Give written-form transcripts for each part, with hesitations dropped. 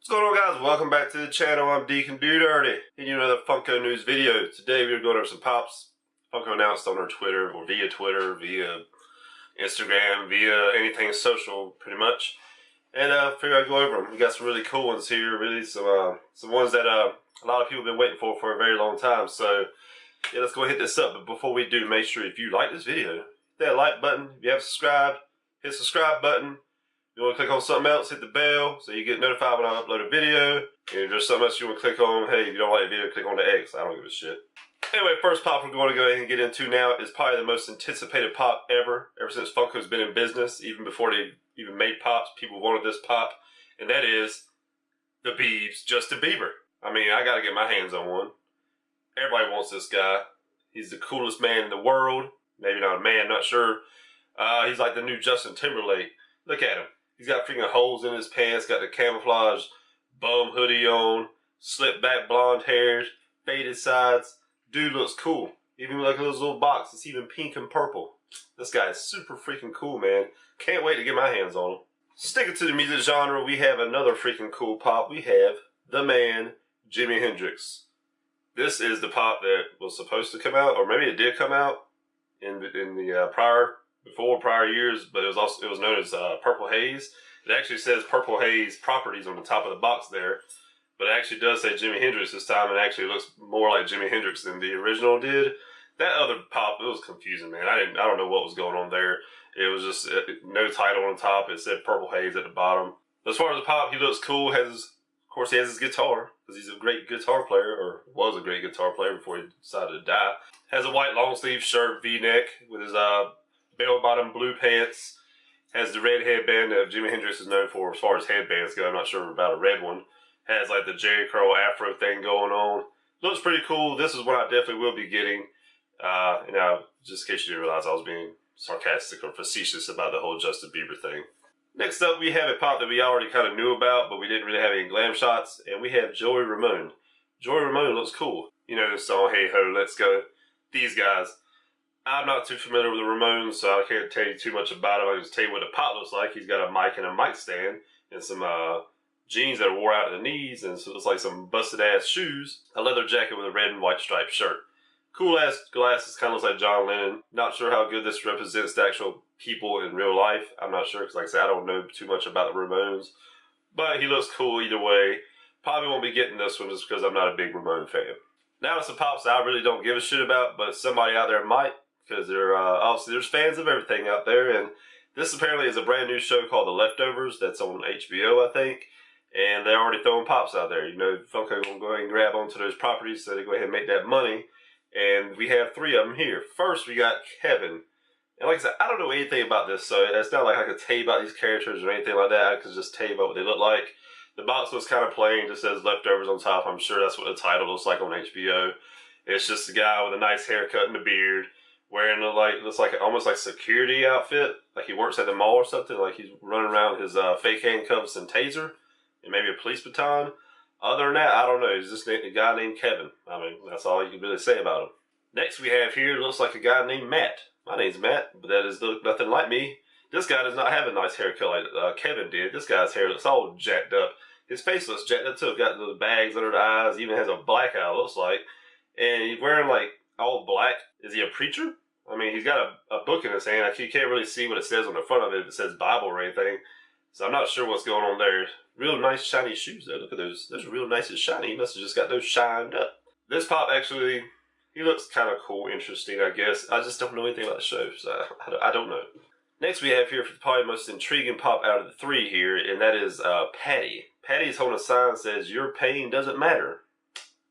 What's going on, guys? Welcome back to the channel. I'm Deacon Do Dirty, and you know the Funko news video. Today we're going over some pops. Funko announced on their Twitter, via Instagram, via anything social, pretty much. And figured I'd go over them. We got some really cool ones here, really some ones that a lot of people have been waiting for a very long time. So yeah, let's go ahead and hit this up. But before we do, make sure if you like this video, hit that like button. If you haven't subscribed, hit the subscribe button. You want to click on something else, hit the bell so you get notified when I upload a video. And if there's something else you want to click on, hey, if you don't like the video, click on the X. I don't give a shit. Anyway, first pop we're going to go ahead and get into now is probably the most anticipated pop ever since Funko's been in business. Even before they even made pops, people wanted this pop. And that is the Biebs, Justin Bieber. I mean, I got to get my hands on one. Everybody wants this guy. He's the coolest man in the world. Maybe not a man, not sure. He's like the new Justin Timberlake. Look at him. He's got freaking holes in his pants, got the camouflage bum hoodie on, slick back blonde hairs, faded sides. Dude looks cool. Even like his little box, it's even pink and purple. This guy is super freaking cool, man. Can't wait to get my hands on him. Sticking to the music genre, we have another freaking cool pop. We have the man, Jimi Hendrix. This is the pop that was supposed to come out, or maybe it did come out in the prior years, but it was known as Purple Haze. It actually says Purple Haze Properties on the top of the box there, but it actually does say Jimi Hendrix this time, and actually looks more like Jimi Hendrix than the original did. That other pop, it was confusing, man. I don't know what was going on there. It was just no title on the top. It said Purple Haze at the bottom. As far as the pop, he looks cool. Of course, he has his guitar because he's a great guitar player, or was a great guitar player before he decided to die. Has a white long sleeve shirt, V-neck, with his bell-bottom blue pants. Has the red headband that Jimi Hendrix is known for as far as headbands go. I'm not sure about a red one. Has like the Jerry curl afro thing going on. Looks pretty cool. This is what I definitely will be getting. Just in case you didn't realize I was being sarcastic or facetious about the whole Justin Bieber thing. Next up, we have a pop that we already kind of knew about, but we didn't really have any glam shots, and we have Joey Ramone. Joey Ramone looks cool. You know the song, Hey Ho, Let's Go. These guys. I'm not too familiar with the Ramones, so I can't tell you too much about him. I can just tell you what the pop looks like. He's got a mic and a mic stand, and some jeans that are wore out at the knees, and so it looks like some busted ass shoes. A leather jacket with a red and white striped shirt. Cool ass glasses, kind of looks like John Lennon. Not sure how good this represents the actual people in real life. I'm not sure, because like I said, I don't know too much about the Ramones. But he looks cool either way. Probably won't be getting this one just because I'm not a big Ramone fan. Now it's some pops that I really don't give a shit about, but somebody out there might. Because obviously there's fans of everything out there, and this apparently is a brand new show called The Leftovers that's on HBO, I think, and they're already throwing pops out there. You know, Funko will go ahead and grab onto those properties so they go ahead and make that money, and we have 3 of them here. First, we got Kevin, and like I said, I don't know anything about this, so it's not like I could tell you about these characters or anything like that. I could just tell you about what they look like. The box was kind of plain, just says Leftovers on top. I'm sure that's what the title looks like on HBO. It's just a guy with a nice haircut and a beard, wearing looks like almost like security outfit, like he works at the mall or something, like he's running around with his fake handcuffs and taser, and maybe a police baton. Other than that, I don't know. He's just a guy named Kevin. I mean, that's all you can really say about him. Next we have here, looks like a guy named Matt. My name's Matt, but that is nothing like me. This guy does not have a nice haircut like Kevin did. This guy's hair looks all jacked up. His face looks jacked up too. Got those bags under the eyes. He even has a black eye, looks like. And he's wearing like all black. Is he a preacher? I mean, he's got a book in his hand. You can't really see what it says on the front of it if it says Bible or anything. So I'm not sure what's going on there. Real nice shiny shoes though. Look at those. Those are real nice and shiny. He must have just got those shined up. This pop actually, he looks kind of cool, interesting, I guess. I just don't know anything about the show, so I don't know. Next we have here probably the most intriguing pop out of the 3 here, and that is Patty. Patty's holding a sign that says, "Your pain doesn't matter."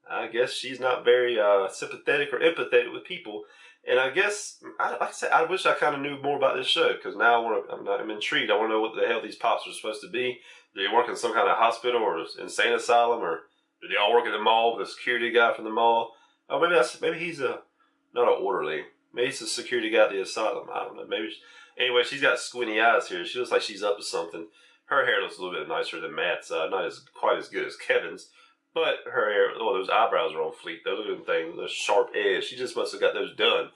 I guess she's not very sympathetic or empathetic with people. And I guess, like I said, I wish I kind of knew more about this show, because now I'm intrigued. I want to know what the hell these pops are supposed to be. Do they work in some kind of hospital or insane asylum, or do they all work at the mall with a security guy from the mall? Oh, maybe he's not an orderly. Maybe he's a security guy at the asylum. I don't know. Anyway, she's got squinty eyes here. She looks like she's up to something. Her hair looks a little bit nicer than Matt's. Not quite as good as Kevin's. But her hair, those eyebrows are on fleek. Those are the things, the sharp edge. She just must have got those done.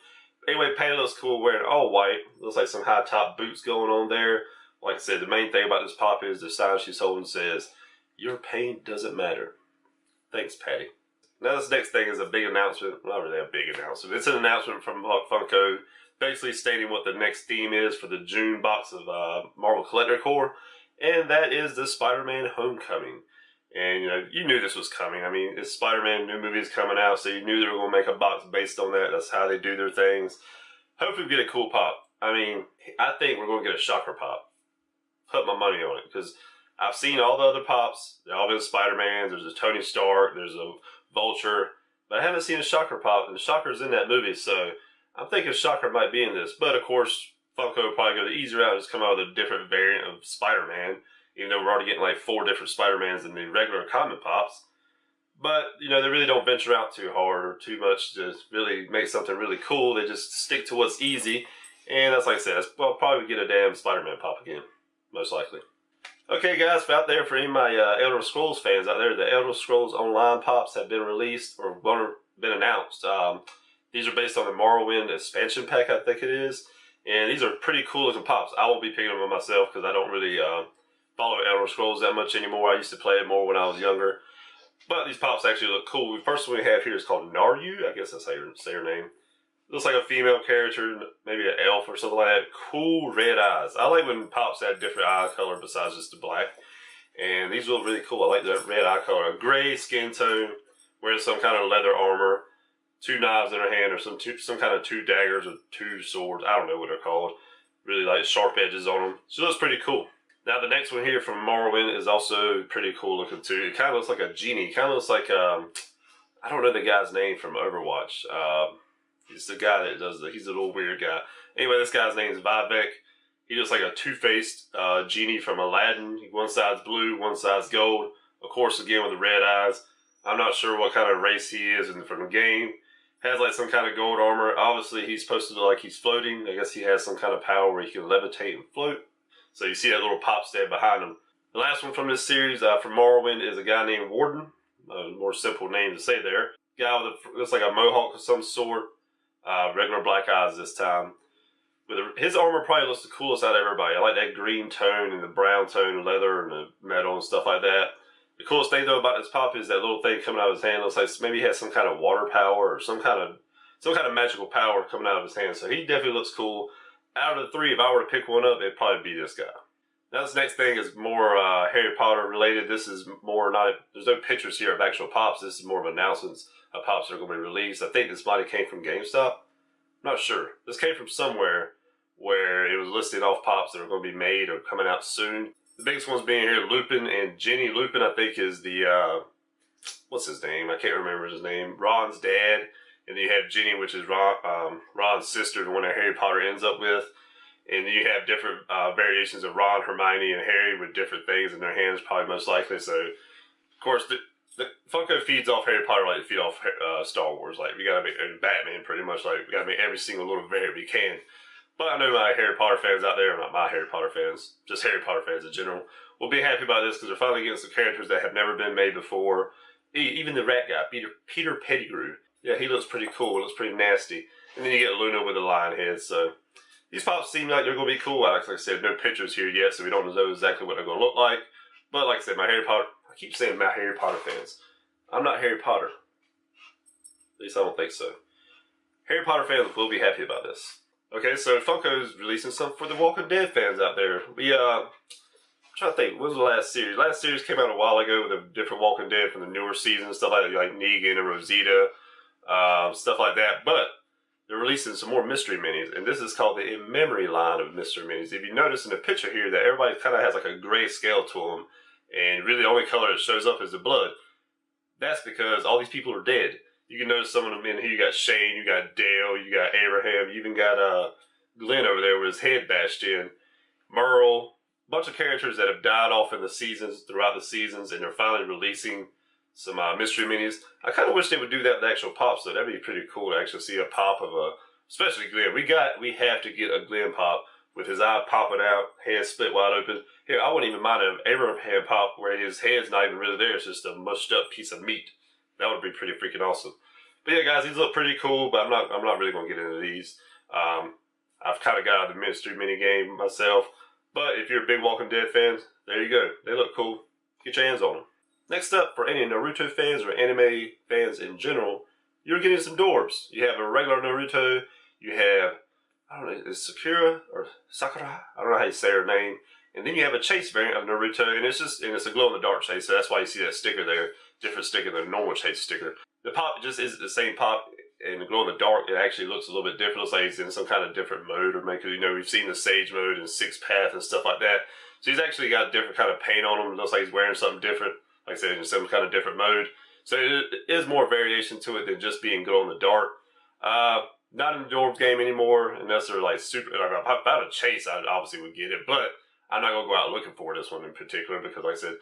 Anyway, Patty looks cool wearing all white. Looks like some high top boots going on there. Like I said, the main thing about this pop is the sign she's holding says, Your pain doesn't matter. Thanks, Patty. Now this next thing is a big announcement. Well, not really a big announcement. It's an announcement from Funko basically stating what the next theme is for the June box of Marvel Collector Corps. And that is the Spider-Man Homecoming. And you knew this was coming. I mean, it's Spider-Man, new movie is coming out, so you knew they were going to make a box based on that. That's how they do their things. Hopefully we get a cool pop. I mean, I think we're going to get a shocker pop. Put my money on it, because I've seen all the other pops. They've all been Spider-Man. There's a Tony Stark. There's a Vulture. But I haven't seen a shocker pop, and the shocker's in that movie, so I'm thinking shocker might be in this. But of course, Funko will probably go the easier route and just come out with a different variant of Spider-Man, even though we're already getting like 4 different Spider-Mans in the regular comic pops. But, they really don't venture out too hard or too much to really make something really cool. They just stick to what's easy. And that's like I said, we'll probably get a damn Spider-Man pop again, most likely. Okay, guys, out there, for any of my Elder Scrolls fans out there, the Elder Scrolls Online pops have been released or been announced. These are based on the Morrowind expansion pack, I think it is. And these are pretty cool looking pops. I won't be picking them up myself because I don't really follow Elder Scrolls that much anymore. I used to play it more when I was younger. But these pops actually look cool. The first one we have here is called Naryu. I guess that's how you say her name. Looks like a female character, maybe an elf or something like that. Cool red eyes. I like when pops have different eye color besides just the black. And these look really cool. I like that red eye color. A gray skin tone, wearing some kind of leather armor, 2 knives in her hand, or some kind of 2 daggers or 2 swords. I don't know what they're called. Really like sharp edges on them. She looks pretty cool. Now the next one here from Morrowind is also pretty cool looking too. It kind of looks like a genie. It kind of looks like, I don't know the guy's name from Overwatch. He's the guy that does he's a little weird guy. Anyway, this guy's name is Vivek. He looks like a two-faced genie from Aladdin. One side's blue, one side's gold. Of course, again with the red eyes. I'm not sure what kind of race he is from the game. Has like some kind of gold armor. Obviously, he's supposed to look like he's floating. I guess he has some kind of power where he can levitate and float. So you see that little pop stand behind him. The last one from this series from Morrowind is a guy named Warden. A more simple name to say there. Guy with looks like a mohawk of some sort. Regular black eyes this time. His armor probably looks the coolest out of everybody. I like that green tone and the brown tone leather and the metal and stuff like that. The coolest thing though about this pop is that little thing coming out of his hand. Looks like maybe he has some kind of water power or some kind of magical power coming out of his hand. So he definitely looks cool. Out of the 3, if I were to pick one up, it'd probably be this guy. Now this next thing is more Harry Potter related. This is more there's no pictures here of actual pops. This is more of announcements of pops that are going to be released. I think this might have came from GameStop. I'm not sure. This came from somewhere where it was listing off pops that are going to be made or coming out soon. The biggest ones being here, Lupin and Ginny. Lupin, I think, is the, what's his name? I can't remember his name. Ron's dad. And then you have Ginny, which is Ron's sister, the one that Harry Potter ends up with. And then you have different variations of Ron, Hermione, and Harry with different things in their hands, probably most likely. So, of course, the Funko feeds off Harry Potter like they feed off Star Wars. Like, we gotta make Batman pretty much like we gotta make every single little variant we can. But I know my Harry Potter fans out there, not my Harry Potter fans, just Harry Potter fans in general, will be happy about this because they're finally getting some characters that have never been made before. Even the rat guy, Peter Pettigrew. Yeah, he looks pretty cool. Looks pretty nasty. And then you get Luna with the lion head. So these pops seem like they're going to be cool. Like I said, no pictures here yet, so we don't know exactly what they're going to look like. But like I said, my Harry Potter, I keep saying my Harry Potter fans. I'm not Harry Potter. At least I don't think so. Harry Potter fans will be happy about this. Okay, so Funko's releasing something for the Walking Dead fans out there. I'm trying to think, what was the last series? Last series came out a while ago with a different Walking Dead from the newer season, stuff like Negan and Rosita, stuff like that. But they're releasing some more mystery minis, and this is called the In Memory line of mystery minis. If you notice in the picture here that everybody kind of has like a gray scale to them, and really the only color that shows up is the blood. That's because all these people are dead. You can notice some of them in here. You got Shane, you got Dale, you got Abraham, you even got Glenn over there with his head bashed in. Merle, a bunch of characters that have died off in the seasons, throughout the seasons, and they're finally releasing some mystery minis. I kind of wish they would do that with actual pops, though. That'd be pretty cool to actually see a pop of especially Glenn. We have to get a Glenn pop with his eye popping out, head split wide open. Here, I wouldn't even mind an Abraham pop where his head's not even really there. It's just a mushed up piece of meat. That would be pretty freaking awesome. But yeah, guys, these look pretty cool, but I'm not really going to get into these. I've kind of got out of the mystery mini game myself. But if you're a big Walking Dead fan, there you go. They look cool. Get your hands on them. Next up, for any Naruto fans or anime fans in general, you're getting some dwarves. You have a regular Naruto, you have, I don't know, is Sakura or Sakura? I don't know how you say her name. And then you have a chase variant of Naruto, and it's a glow-in-the-dark chase, so that's why you see that sticker there, different sticker than the normal chase sticker. The pop just isn't the same pop. In the glow-in-the-dark, it actually looks a little bit different. It looks like he's in some kind of different mode, or maybe, you know, we've seen the Sage mode and Six Path and stuff like that. So he's actually got a different kind of paint on him. It looks like he's wearing something different, like I said, in some kind of different mode. So it is more variation to it than just being glow-in-the-dark. Not in the Dwarves game anymore, unless they're like super, like about a chase, I obviously would get it, but I'm not going to go out looking for this one in particular, because like I said,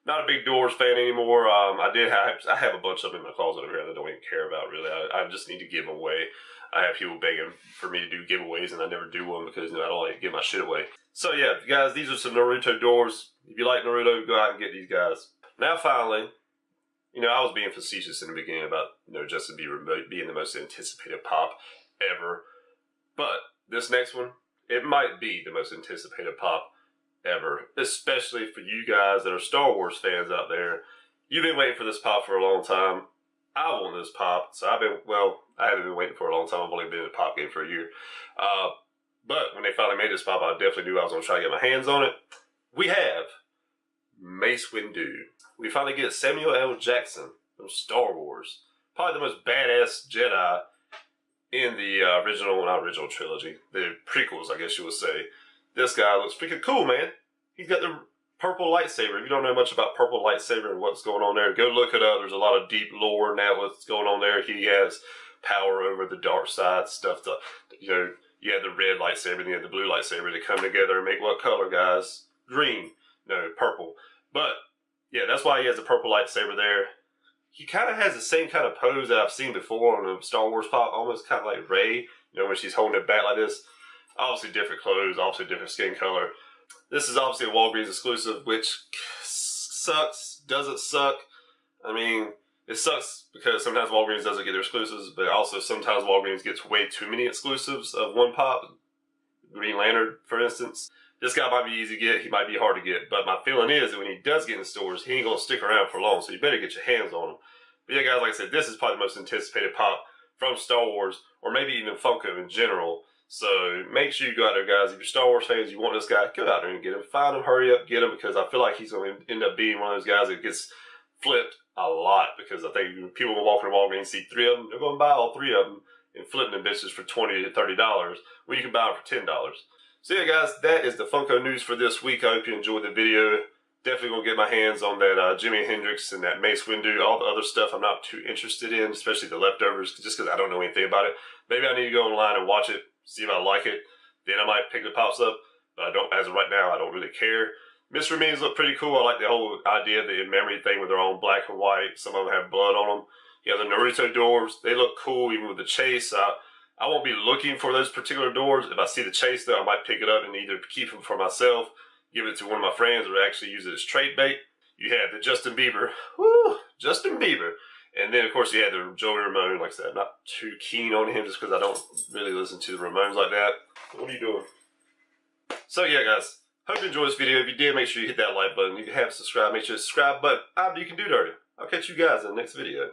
not a big Dwarves fan anymore. I have a bunch of them in my closet over here that I don't even care about, really. I just need to give them away. I have people begging for me to do giveaways, and I never do one because, you know, I don't like to give my shit away. So yeah, guys, these are some Naruto Dwarves. If you like Naruto, go out and get these guys. Now finally, you know, I was being facetious in the beginning about, you know, Justin Bieber being the most anticipated pop ever. But this next one, it might be the most anticipated pop ever, especially for you guys that are Star Wars fans out there. You've been waiting for this pop for a long time. I want this pop, so I haven't been waiting for a long time. I've only been in a pop game for a year. But when they finally made this pop, I definitely knew I was going to try to get my hands on it. We have Mace Windu. We finally get Samuel L. Jackson from Star Wars. Probably the most badass Jedi in the not original trilogy, the prequels, I guess you would say. This guy looks freaking cool, man. He's got the purple lightsaber. If you don't know much about purple lightsaber and what's going on there, go look it up. There's a lot of deep lore now what's going on there. He has power over the dark side stuff. You know, you have the red lightsaber and you have the blue lightsaber. They come together and make what color, guys? Green. No, purple. But, yeah, that's why he has the purple lightsaber there. He kind of has the same kind of pose that I've seen before on the Star Wars pop, almost kind of like Rey, you know, when she's holding it back like this. Obviously different clothes, obviously different skin color. This is obviously a Walgreens exclusive, which sucks, doesn't suck. I mean, it sucks because sometimes Walgreens doesn't get their exclusives, but also sometimes Walgreens gets way too many exclusives of one pop. Green Lantern, for instance. This guy might be easy to get, he might be hard to get, but my feeling is that when he does get in the stores, he ain't going to stick around for long, so you better get your hands on him. But yeah, guys, like I said, this is probably the most anticipated pop from Star Wars, or maybe even Funko in general. So make sure you go out there, guys. If you're Star Wars fans, you want this guy, go out there and get him. Find him, hurry up, get him, because I feel like he's going to end up being one of those guys that gets flipped a lot, because I think people will walk in Walgreens and see 3 of them, they're going to buy all 3 of them and flip them bitches for $20 to $30, when you can buy them for $10. So yeah, guys, that is the Funko news for this week. I hope you enjoyed the video. Definitely going to get my hands on that Jimi Hendrix and that Mace Windu. All the other stuff I'm not too interested in, especially the leftovers, just because I don't know anything about it. Maybe I need to go online and watch it, see if I like it. Then I might pick the pops up, but I don't. As of right now, I don't really care. Mystery Minis look pretty cool. I like the whole idea of the in-memory thing with their own black and white. Some of them have blood on them. Yeah, the Naruto dwarves, they look cool even with the chase. I won't be looking for those particular dwarves. If I see the chase, though, I might pick it up and either keep them for myself, give it to one of my friends, or actually use it as trade bait. You have the Justin Bieber. Woo! Justin Bieber. And then, of course, you have the Joey Ramone. Like I said, I'm not too keen on him just because I don't really listen to the Ramones like that. What are you doing? So, yeah, guys. Hope you enjoyed this video. If you did, make sure you hit that like button. If you haven't subscribed, make sure to subscribe. But I'm Deacon Dude. I'll catch you guys in the next video.